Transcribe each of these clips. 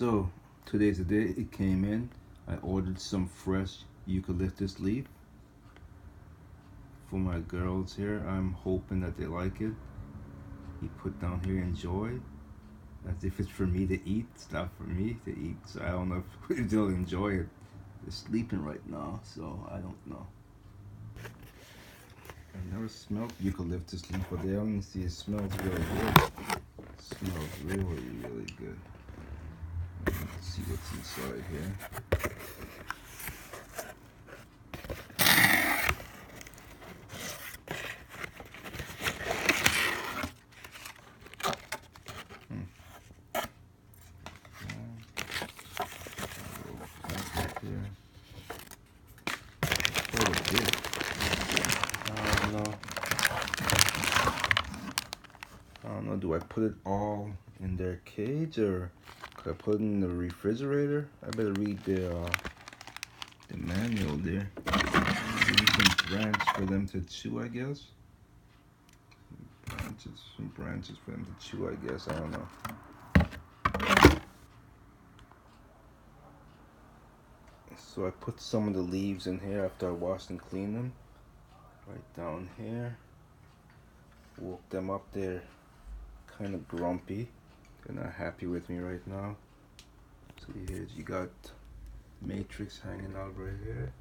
So today's the day it came in. I ordered some fresh eucalyptus leaf for my girls here. I'm hoping that they like it. He put down here, enjoy, as if it's for me to eat. It's not for me to eat, so I don't know if they'll enjoy it. They're sleeping right now, so I don't know. I've never smelled eucalyptus leaf, but they honestly, it smells really good. It smells really, really good. Let's see what's inside here. Quite a bit. I don't know, do I put it all in their cage or could I put it in the refrigerator? I better read the manual there. Maybe some branch for them to chew, I guess. Some branches for them to chew, I guess. I don't know. So I put some of the leaves in here after I washed and cleaned them. Right down here. Woke them up. They're kind of grumpy. They're not happy with me right now. So here you got Matrix hanging out right here.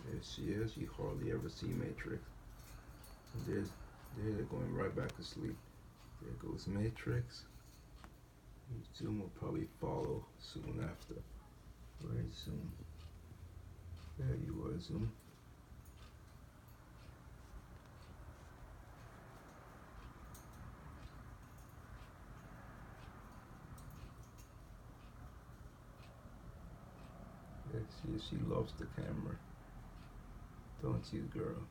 There she is. You hardly ever see Matrix. And they're going right back to sleep. There goes Matrix. Zoom will probably follow soon after. Very soon. There you are, Zoom. There she is. She loves the camera. Don't you, girl?